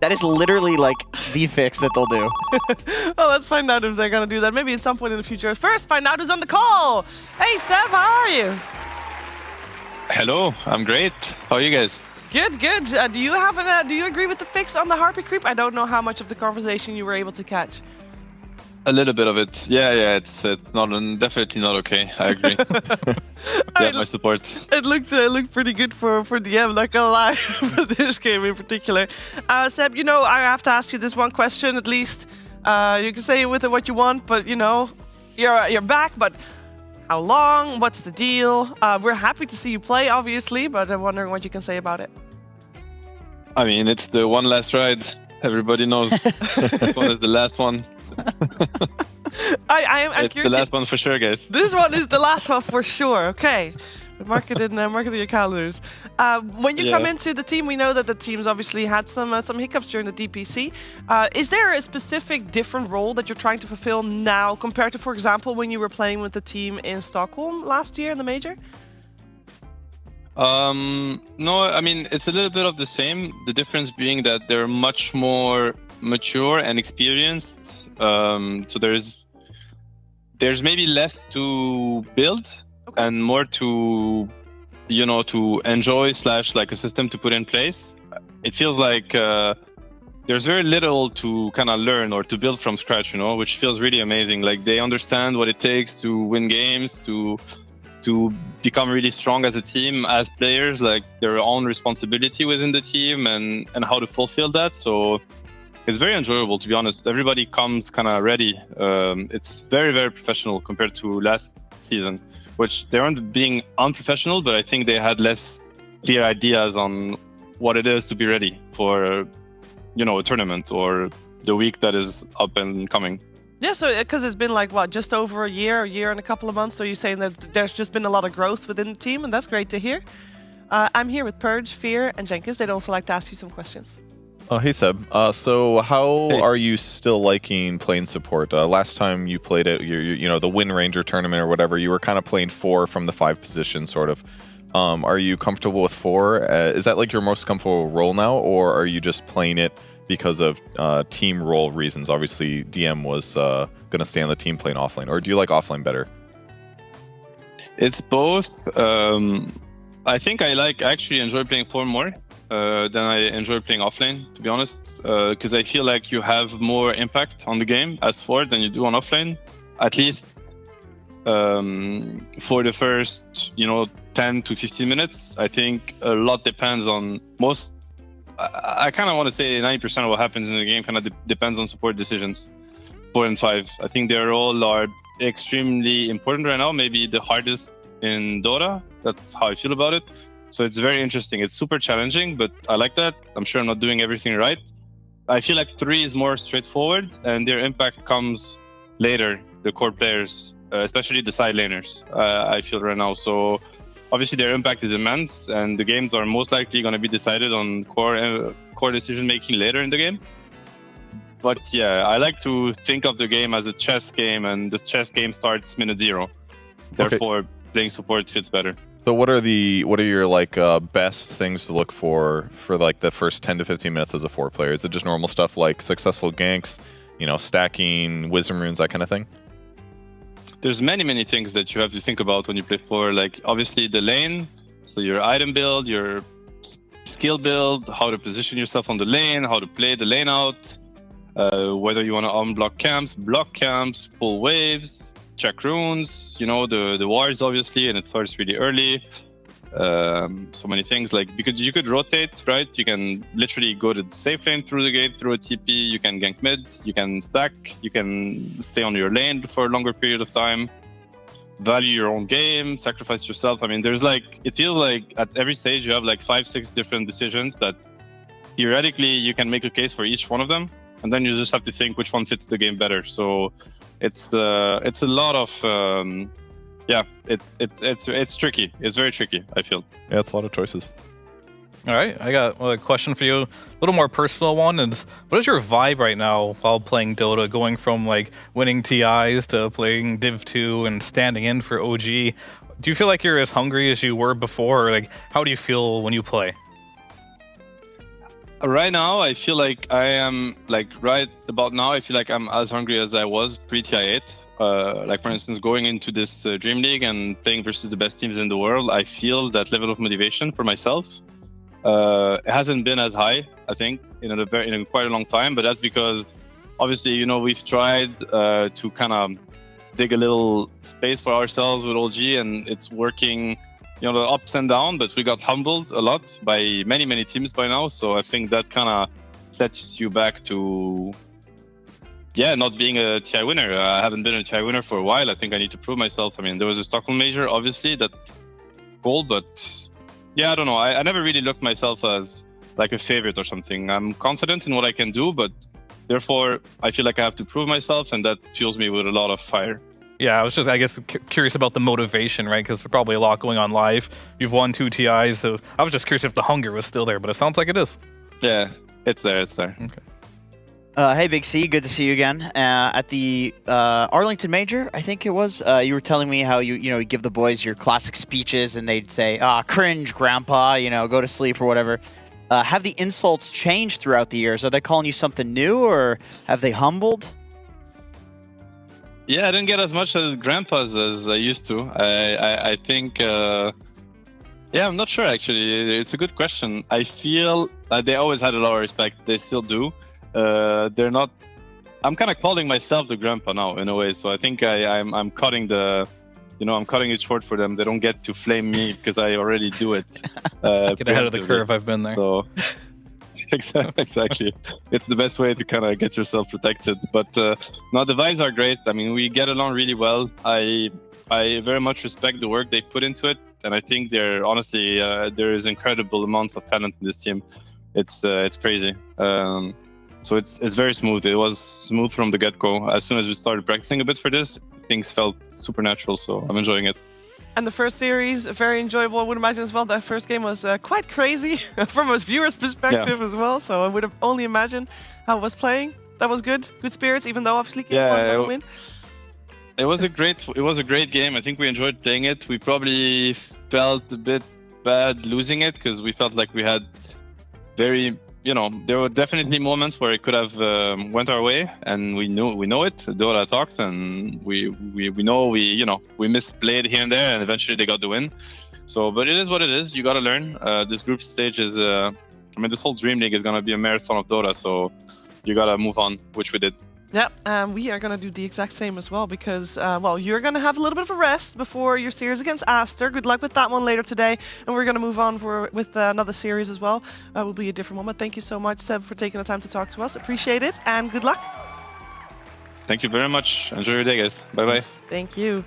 That is literally like the fix that they'll do. Well, let's find out if they're gonna do that. Maybe at some point in the future. First, find out who's on the call. Hey, Seb, how are you? Hello, I'm great. How are you guys? Good, good. Do you agree with the fix on the Harpy creep? I don't know how much of the conversation you were able to catch. A little bit of it. Yeah. It's not definitely not okay. I agree. You have my support. It looked pretty good for DM, not gonna lie, for this game in particular. Seb, you know, I have to ask you this one question at least. You can say with it what you want, but you know, you're back. But how long? What's the deal? We're happy to see you play, obviously, but I'm wondering what you can say about it. I mean, it's the one last ride. Everybody knows this one is the last one. I'm it's the last one for sure, guys. This one is the last one for sure. Okay, mark it in your calendars. When you come into the team, we know that the team's obviously had some hiccups during the DPC. Is there a specific different role that you're trying to fulfill now compared to, for example, when you were playing with the team in Stockholm last year in the major? No, I mean, it's a little bit of the same. The difference being that they're much more mature and experienced. So there's maybe less to build and more to, you know, to enjoy / like a system to put in place. It feels like there's very little to kind of learn or to build from scratch, you know, which feels really amazing. Like they understand what it takes to win games, to become really strong as a team, as players, like their own responsibility within the team and how to fulfill that. So it's very enjoyable, to be honest. Everybody comes kind of ready. It's very, very professional compared to last season, which they weren't being unprofessional, but I think they had less clear ideas on what it is to be ready for, you know, a tournament or the week that is up and coming. Yeah, so because it's been like, what, just over a year and a couple of months, so you're saying that there's just been a lot of growth within the team, and that's great to hear. I'm here with Purge, Fear, and Jenkins. They'd also like to ask you some questions. Hey Seb, so how are you still liking playing support? Last time you played at you know, the Wind Ranger tournament or whatever, you were kind of playing 4 from the 5 position, sort of. Are you comfortable with 4? Is that like your most comfortable role now, or are you just playing it because of team role reasons? Obviously, DM was going to stay on the team playing offlane, or do you like offlane better? It's both. I think I actually enjoy playing 4 more than I enjoy playing offlane, to be honest, because I feel like you have more impact on the game as 4 than you do on offlane. At least for the first, you know, 10 to 15 minutes. I think a lot depends on most. I kind of want to say 90% of what happens in the game kind of depends on support decisions. 4 and 5. I think their role are extremely important right now. Maybe the hardest in Dota. That's how I feel about it. So it's very interesting. It's super challenging, but I like that. I'm sure I'm not doing everything right. I feel like 3 is more straightforward, and their impact comes later. The core players, especially the side laners, I feel right now. So obviously their impact is immense, and the games are most likely going to be decided on core decision making later in the game. But yeah, I like to think of the game as a chess game, and this chess game starts minute 0. Therefore, playing support fits better. So what are your like best things to look for like the first 10 to 15 minutes as a 4 player? Is it just normal stuff like successful ganks, you know, stacking, wisdom runes, that kind of thing? There's many things that you have to think about when you play 4. Like obviously the lane, so your item build, your skill build, how to position yourself on the lane, how to play the lane out, whether you want to unblock camps, block camps, pull waves, check runes, you know, the wars obviously, and it starts really early. So many things, like, because you could rotate, right? You can literally go to the safe lane through the gate, through a TP, you can gank mid, you can stack, you can stay on your lane for a longer period of time, value your own game, sacrifice yourself. I mean, there's like, it feels like at every stage you have like 5-6 different decisions that theoretically you can make a case for each one of them, and then you just have to think which one fits the game better. So it's a lot of yeah, it's tricky. It's very tricky, I feel. Yeah, it's a lot of choices. All right, I got a question for you. A little more personal one is, what is your vibe right now while playing Dota, going from like winning TIs to playing Div 2 and standing in for OG? Do you feel like you're as hungry as you were before, or like how do you feel when you play? Right now, I feel like I am right about now. I feel like I'm as hungry as I was pre-TI8. Like for instance, going into this Dream League and playing versus the best teams in the world, I feel that level of motivation for myself. It hasn't been as high, I think, in quite a long time. But that's because, obviously, you know, we've tried to kind of dig a little space for ourselves with OG, and it's working. You know, the ups and downs, but we got humbled a lot by many teams by now. So I think that kind of sets you back to, yeah, not being a TI winner. I haven't been a TI winner for a while. I think I need to prove myself. I mean, there was a Stockholm major, obviously, that goal, but yeah, I don't know. I never really looked myself as like a favorite or something. I'm confident in what I can do, but therefore I feel like I have to prove myself, and that fuels me with a lot of fire. Yeah, I was just, I guess, curious about the motivation, right? Because there's probably a lot going on live. You've won 2 TIs, so I was just curious if the hunger was still there, but it sounds like it is. Yeah, it's there, it's there. Okay. Hey, Big C, good to see you again. At the Arlington Major, I think it was, you were telling me how you give the boys your classic speeches, and they'd say, cringe, grandpa, go to sleep or whatever. Have the insults changed throughout the years? Are they calling you something new, or have they humbled? Yeah, I didn't get as much as grandpas as I used to. I think, yeah, I'm not sure actually. It's a good question. I feel they always had a lot of respect. They still do. They're not. I'm kind of calling myself the grandpa now in a way. So I think I'm cutting the, I'm cutting it short for them. They don't get to flame me because I already do it. Get ahead of the curve. I've been there. So. Exactly. It's the best way to kind of get yourself protected. But no, the vibes are great. I mean, we get along really well. I very much respect the work they put into it, and I think honestly there is incredible amounts of talent in this team. It's crazy. So it's very smooth. It was smooth from the get-go. As soon as we started practicing a bit for this, things felt super natural. So I'm enjoying it. And the first series, very enjoyable. I would imagine as well that first game was quite crazy from a viewer's perspective as well. So I would have only imagined how it was playing. That was good spirits, even though obviously game win. It was a great game. I think we enjoyed playing it. We probably felt a bit bad losing it because we felt like we had there were definitely moments where it could have went our way, and we know it. Dota talks, and we know we misplayed here and there, and eventually they got the win. So, but it is what it is. You got to learn. This group stage is, this whole Dream League is gonna be a marathon of Dota. So, you gotta move on, which we did. Yeah, we are going to do the exact same as well because, you're going to have a little bit of a rest before your series against Aster. Good luck with that one later today. And we're going to move on with another series as well. It will be a different one. But thank you so much, Seb, for taking the time to talk to us. Appreciate it, and good luck. Thank you very much. Enjoy your day, guys. Bye-bye. Thank you.